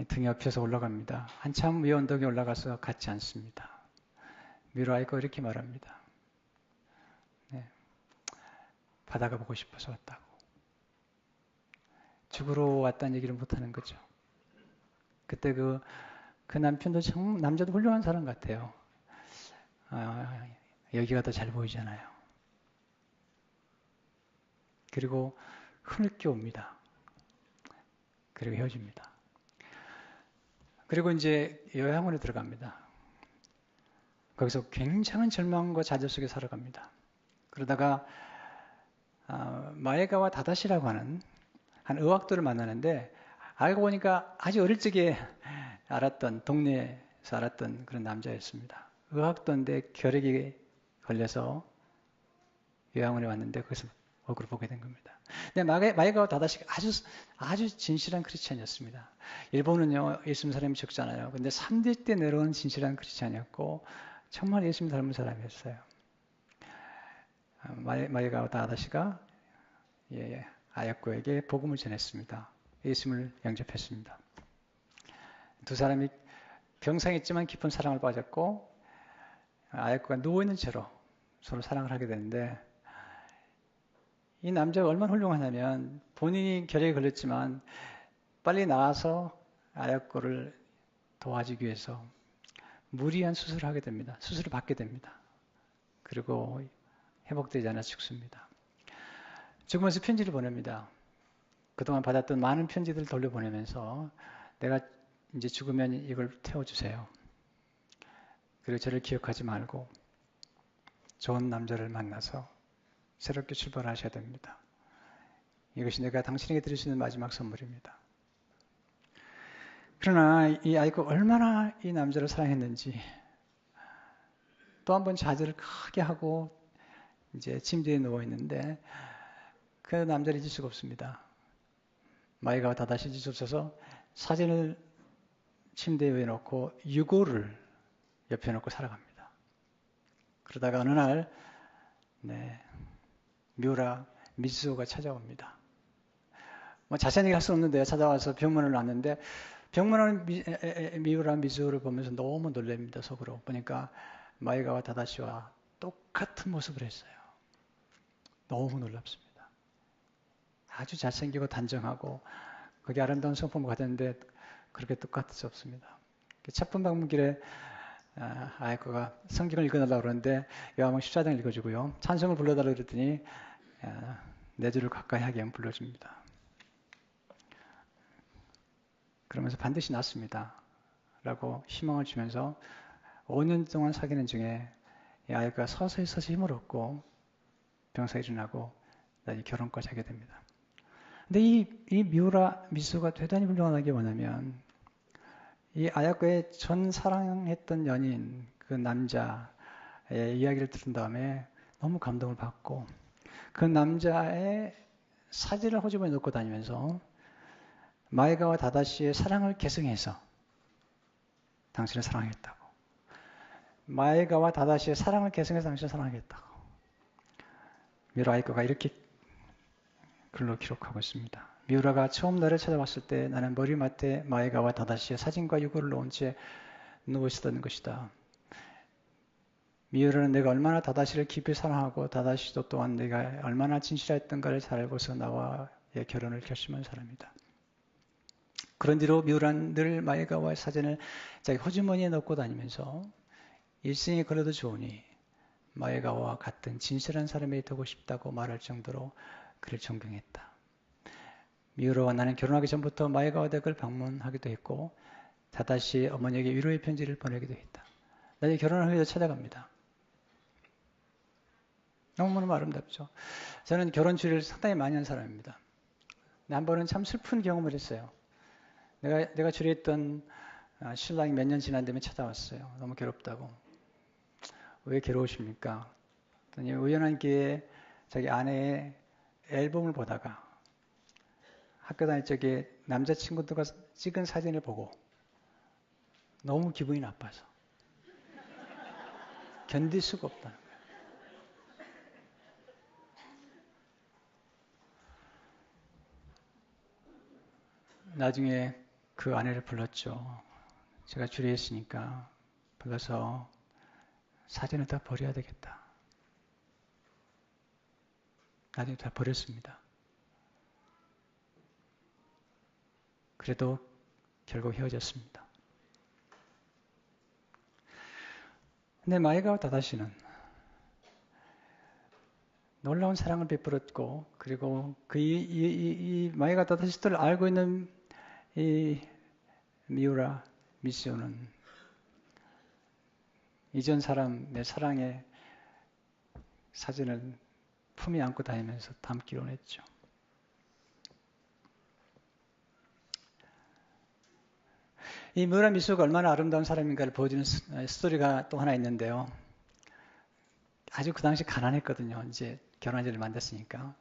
등에 업혀서 올라갑니다. 한참 위에 언덕에 올라가서 같지 않습니다. 미우라 아야코가 이렇게 말합니다. 네, 바다가 보고 싶어서 왔다고. 죽으러 왔다는 얘기를 못하는 거죠. 그때 그 남편도 남자도 훌륭한 사람 같아요. 여기가 더 잘 보이잖아요. 그리고 흐느껴 옵니다. 그리고 헤어집니다. 그리고 이제 요양원에 들어갑니다. 거기서 굉장한 절망과 좌절 속에 살아갑니다. 그러다가 마에가와 다다시라고 하는 한 의학도를 만나는데 알고 보니까 아주 어릴 적에 동네에서 알았던 그런 남자였습니다. 의학도인데 결핵이 걸려서 요양원에 왔는데 거기서 얼굴을 보게 된 겁니다. 근데 마에가와 다다시가 아주 진실한 크리스찬이었습니다. 일본은요 예수님 사람이 적잖아요. 근데 3대 때 내려온 진실한 크리스찬이었고 정말 예수님 닮은 사람이었어요. 마에가와 다다시가 아야코에게 복음을 전했습니다. 예수님을 영접했습니다. 두 사람이 병상했지만 깊은 사랑을 빠졌고 아야코가 누워있는 채로 서로 사랑을 하게 되는데 이 남자가 얼마나 훌륭하냐면 본인이 결핵에 걸렸지만 빨리 나와서 아야코를 도와주기 위해서 무리한 수술을 하게 됩니다. 수술을 받게 됩니다. 그리고 회복되지 않아 죽습니다. 죽으면서 편지를 보냅니다. 그동안 받았던 많은 편지들을 돌려보내면서 내가 이제 죽으면 이걸 태워주세요. 그리고 저를 기억하지 말고 좋은 남자를 만나서 새롭게 출발하셔야 됩니다. 이것이 내가 당신에게 드릴 수 있는 마지막 선물입니다. 그러나 이 아이가 얼마나 이 남자를 사랑했는지 또 한 번 자제를 크게 하고 이제 침대에 누워 있는데 그 남자를 잊을 수가 없습니다. 마이가와 다다시 잊을 수 없어서 사진을 침대 위에 놓고 유고를 옆에 놓고 살아갑니다. 그러다가 어느 날 미우라 미즈오가 찾아옵니다. 뭐 자세히 할 수 없는데요. 찾아와서 병문을 놨는데 병문안 미우라 미즈오를 보면서 너무 놀랍니다. 속으로 보니까 마이가와 다다시와 똑같은 모습을 했어요. 너무 놀랍습니다. 아주 잘생기고 단정하고 거기 아름다운 성품을 가졌는데 그렇게 똑같을 수 없습니다. 첫 방문길에 아이코가 성경을 읽어달라고 그러는데 요한복음 14장 읽어주고요. 찬송을 불러달라고 그랬더니 내 주를 가까이 하게 하면 불러줍니다. 그러면서 반드시 낫습니다. 라고 희망을 주면서 5년 동안 사귀는 중에 이 아이가 서서히 힘을 얻고 병사가 일어나고 나중에 결혼까지 하게 됩니다. 근데 이 미우라 미수가 대단히 훌륭한 게 뭐냐면 이 아야코의 전 사랑했던 연인 그 남자의 이야기를 들은 다음에 너무 감동을 받고 그 남자의 사진을 호주머니에 넣고 다니면서 마이가와 다다시의 사랑을 계승해서 당신을 사랑했다고. 마이가와 다다시의 사랑을 계승해서 당신을 사랑하겠다고. 미우라 아이코가 이렇게 글로 기록하고 있습니다. 미우라가 처음 나를 찾아왔을 때 나는 머리맡에 마이가와 다다시의 사진과 유골을 놓은 채 누워있었던 것이다. 미우라는 내가 얼마나 다다시를 깊이 사랑하고 다다시도 또한 내가 얼마나 진실했던가를 잘 알고서 나와의 결혼을 결심한 사람이다. 그런 뒤로 미우라는 늘 마이가와의 사진을 자기 호주머니에 넣고 다니면서 일생이 걸려도 좋으니 마이가와 같은 진실한 사람이 되고 싶다고 말할 정도로 그를 존경했다. 미우라와 나는 결혼하기 전부터 마이가와 댁을 방문하기도 했고 다다시 어머니에게 위로의 편지를 보내기도 했다. 나중에 결혼을 하기 위해서 찾아갑니다. 너무너무 아름답죠. 저는 결혼 주례를 상당히 많이 한 사람입니다. 한 번은 참 슬픈 경험을 했어요. 내가 주례했던 신랑이 몇 년 지난 다음에 찾아왔어요. 너무 괴롭다고. 왜 괴로우십니까? 우연한 기회에 자기 아내의 앨범을 보다가 학교 다닐 적에 남자친구들과 찍은 사진을 보고 너무 기분이 나빠서 견딜 수가 없다는 거예요. 나중에 그 아내를 불렀죠. 제가 주례했으니까 불러서 사진을 다 버려야 되겠다. 나중에 다 버렸습니다. 그래도 결국 헤어졌습니다. 근데 마이가와 다다시는 놀라운 사랑을 베풀었고, 그리고 이 마이가 다다시를 알고 있는 이 미우라 미시오는 이전 사람의 사랑의 사진을 품에 안고 다니면서 담기로 했죠. 이 미우라 미시오가 얼마나 아름다운 사람인가를 보여주는 스토리가 또 하나 있는데요. 아주 그 당시 가난했거든요. 이제 결혼하지를 만났으니까.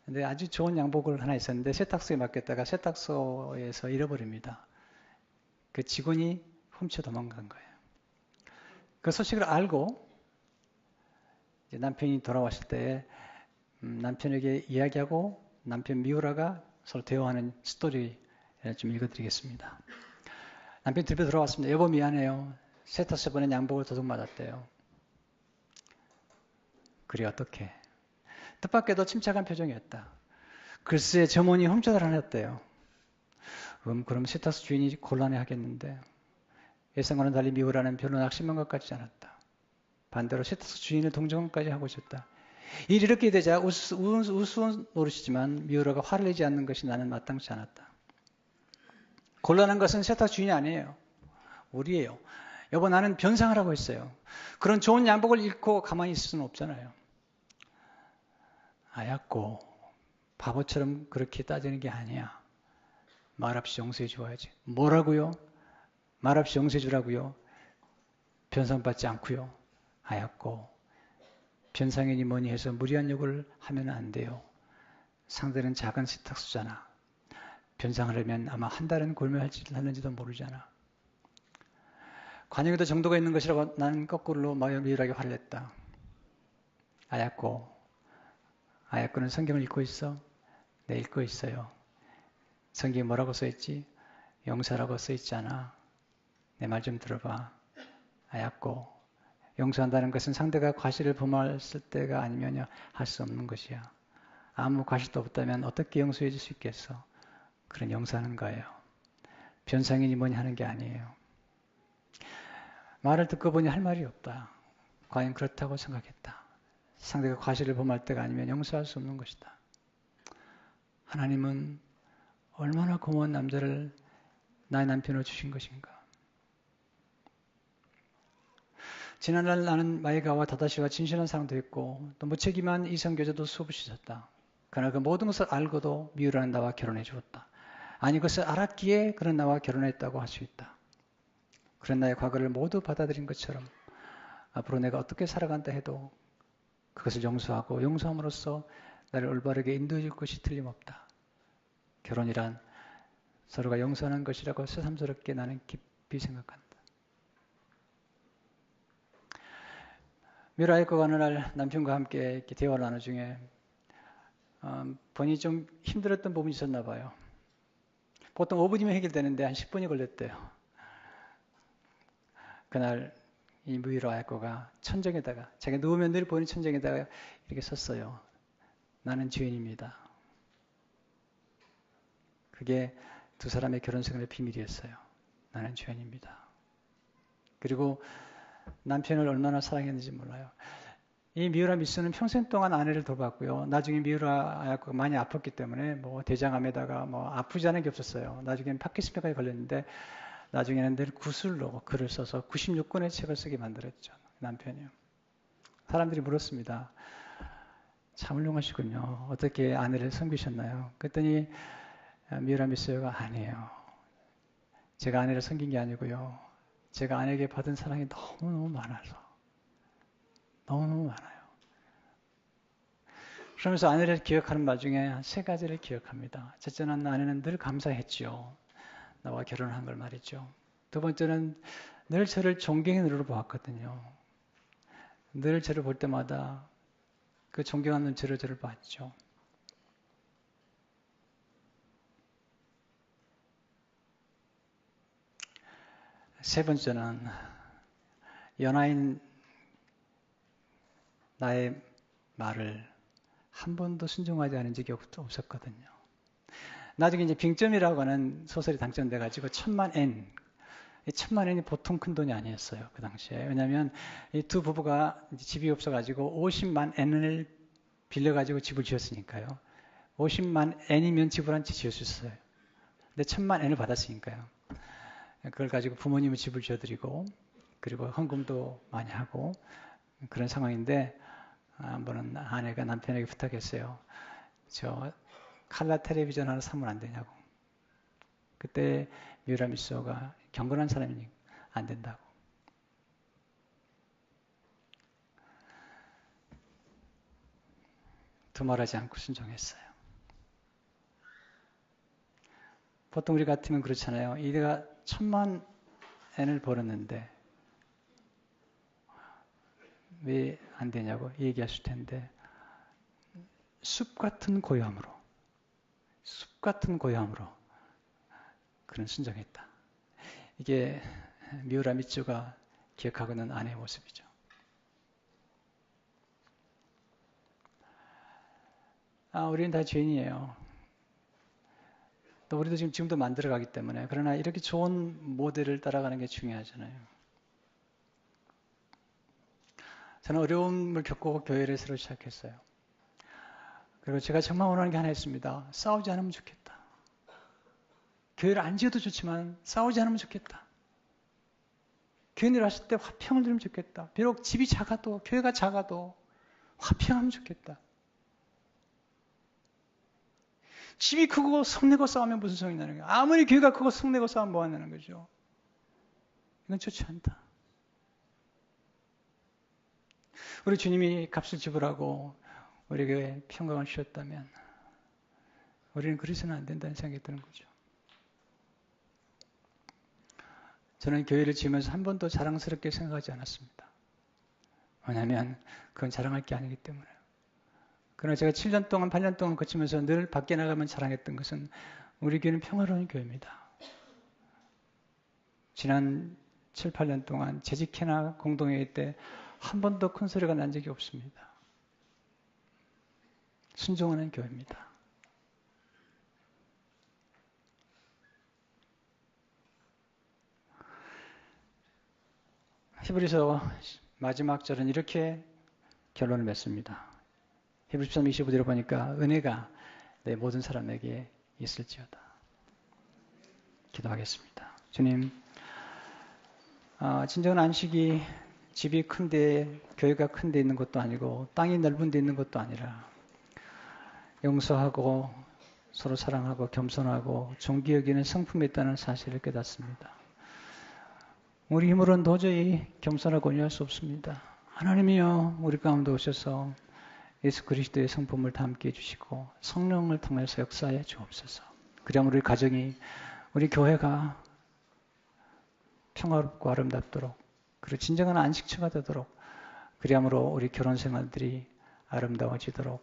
근데 아주 좋은 양복을 하나 있었는데 세탁소에 맡겼다가 세탁소에서 잃어버립니다. 그 직원이 훔쳐 도망간 거예요. 그 소식을 알고 이제 남편이 돌아왔을 때 남편에게 이야기하고 남편 미우라가 서로 대화하는 스토리를 좀 읽어드리겠습니다. 남편이 집에 들어왔습니다. 여보 미안해요. 세탁소에 보낸 양복을 도둑 맞았대요. 그래 어떻게? 뜻밖에도 침착한 표정이었다. 글쎄 점원이 훔쳐다 놨대요. 그럼 세탁소 주인이 곤란해하겠는데 예상과는 달리 미우라는 별로 낙심한 것 같지 않았다. 반대로 세탁소 주인을 동정까지 하고 있었다. 일이 이렇게 되자 우스운 노릇이지만 미우라가 화를 내지 않는 것이 나는 마땅치 않았다. 곤란한 것은 세탁소 주인이 아니에요. 우리예요. 여보 나는 변상을 하고 있어요. 그런 좋은 양복을 입고 가만히 있을 수는 없잖아요. 아야꼬 바보처럼 그렇게 따지는 게 아니야. 말없이 용서해 줘야지. 뭐라고요? 말없이 용서해 주라고요? 변상받지 않고요. 아야꼬 변상이니 뭐니 해서 무리한 요구를 하면 안 돼요. 상대는 작은 세탁소잖아. 변상을 하면 아마 한 달은 골매할지도 모르잖아. 관용에도 정도가 있는 것이라고 나는 거꾸로 미울하게 화를 냈다. 아야꼬는 성경을 읽고 있어? 네, 읽고 있어요. 성경에 뭐라고 써있지? 용서라고 써있잖아. 내 말 좀 들어봐. 아야꼬 용서한다는 것은 상대가 과실을 범했을 때가 아니면 할 수 없는 것이야. 아무 과실도 없다면 어떻게 용서해 줄 수 있겠어? 그런 용서하는 거예요. 변상이니 뭐니 하는 게 아니에요. 말을 듣고 보니 할 말이 없다. 과연 그렇다고 생각했다. 상대가 과실을 범할 때가 아니면 용서할 수 없는 것이다. 하나님은 얼마나 고마운 남자를 나의 남편으로 주신 것인가. 지난날 나는 마이가와 다다시와 진실한 사랑도 했고 또 무책임한 이성교제도 수없이 있었다. 그러나 그 모든 것을 알고도 미우라는 나와 결혼해 주었다. 아니 그것을 알았기에 그런 나와 결혼했다고 할 수 있다. 그런 나의 과거를 모두 받아들인 것처럼 앞으로 내가 어떻게 살아간다 해도 그것을 용서하고 용서함으로써 나를 올바르게 인도해 줄 것이 틀림없다. 결혼이란 서로가 용서하는 것이라고 새삼스럽게 나는 깊이 생각한다. 미라이코가 어느 날 남편과 함께 이렇게 대화를 나누는 중에 본인이 좀 힘들었던 부분이 있었나 봐요. 보통 5분이면 해결되는데 한 10분이 걸렸대요. 그날 이 미라이코가 천정에다가 자기가 누우면 늘 보이는 천정에다가 이렇게 썼어요. 나는 죄인입니다. 그게 두 사람의 결혼 생활의 비밀이었어요. 나는 죄인입니다. 그리고 남편을 얼마나 사랑했는지 몰라요. 이 미우라 미스는 평생 동안 아내를 돌봤고요. 나중에 미우라 많이 아팠기 때문에 뭐 대장암에다가 뭐 아프지 않은 게 없었어요. 나중에는 파킨슨병까지 걸렸는데 나중에는 늘 구술로 글을 써서 96권의 책을 쓰게 만들었죠. 남편이요. 사람들이 물었습니다. 참 훌륭하시군요. 어떻게 아내를 섬기셨나요? 그랬더니 미우라 미스가 아니에요. 제가 아내를 섬긴 게 아니고요. 제가 아내에게 받은 사랑이 너무너무 많아서 너무너무 많아요. 그러면서 아내를 기억하는 말 중에 한 3가지를 기억합니다. 첫째는 아내는 늘 감사했죠. 나와 결혼한 걸 말이죠. 두 번째는 늘 저를 존경의 눈으로 보았거든요. 늘 저를 볼 때마다 그 존경하는 눈치로 저를 봤죠. 세 번째는 연하인 나의 말을 한 번도 순종하지 않은 적이 없었거든요. 나중에 이제 빙점이라고 하는 소설이 당첨돼가지고 1000만 엔. 1000만 엔이 보통 큰 돈이 아니었어요. 그 당시에. 왜냐하면 이 두 부부가 집이 없어가지고 50만 엔을 빌려가지고 집을 지었으니까요. 50만 엔이면 집을 한 채 지을 수 있어요. 근데 1000만 엔을 받았으니까요. 그걸 가지고 부모님은 집을 지어드리고 그리고 헌금도 많이 하고 그런 상황인데 한 번은 아내가 남편에게 부탁했어요. 저 칼라 텔레비전 하나 사면 안 되냐고. 그때 미우라 미소가 경건한 사람이니 안 된다고. 두말하지 않고 순종했어요. 보통 우리 같으면 그렇잖아요. 이가 1000만 엔을 벌었는데 왜 안 되냐고 얘기하실 텐데 숲 같은 고요함으로 그는 순종했다. 이게 미우라 미츠가 기억하고 있는 아내의 모습이죠. 우리는 다 죄인이에요. 또 우리도 지금도 만들어가기 때문에. 그러나 이렇게 좋은 모델을 따라가는 게 중요하잖아요. 저는 어려움을 겪고 교회를 새로 시작했어요. 그리고 제가 정말 원하는 게 하나 있습니다. 싸우지 않으면 좋겠다. 교회를 안 지어도 좋지만 싸우지 않으면 좋겠다. 교인들 왔을 때 화평을 들으면 좋겠다. 비록 집이 작아도, 교회가 작아도 화평하면 좋겠다. 집이 크고 성내고 싸우면 무슨 성이 나는 거야? 아무리 교회가 크고 성내고 싸우면 뭐 하는 거죠? 이건 좋지 않다. 우리 주님이 값을 지불하고 우리 교회에 평강을 주셨다면 우리는 그래서는 안 된다는 생각이 드는 거죠. 저는 교회를 지으면서 한 번도 자랑스럽게 생각하지 않았습니다. 왜냐하면 그건 자랑할 게 아니기 때문에. 그러나 제가 7년 동안, 8년 동안 거치면서 늘 밖에 나가면 자랑했던 것은 우리 교회는 평화로운 교회입니다. 지난 7, 8년 동안 재직회나 공동회의 때 한 번도 큰 소리가 난 적이 없습니다. 순종하는 교회입니다. 히브리서 마지막 절은 이렇게 결론을 맺습니다. 히브리서 25절에 보니까 은혜가 내 모든 사람에게 있을지어다. 기도하겠습니다. 주님, 진정한 안식이 집이 큰데 교회가 큰데 있는 것도 아니고 땅이 넓은 데 있는 것도 아니라 용서하고 서로 사랑하고 겸손하고 존귀 여기는 성품이 있다는 사실을 깨닫습니다. 우리 힘으로는 도저히 겸손하고 온유할 수 없습니다. 하나님이여 우리 가운데 오셔서 예수 그리스도의 성품을 담게 해주시고 성령을 통해서 역사해 주옵소서. 그냥 우리 가정이 우리 교회가 평화롭고 아름답도록 그리고 진정한 안식처가 되도록 그리함으로 우리 결혼 생활들이 아름다워지도록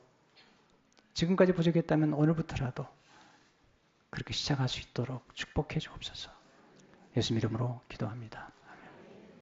지금까지 부족했다면 오늘부터라도 그렇게 시작할 수 있도록 축복해 주옵소서. 예수 이름으로 기도합니다.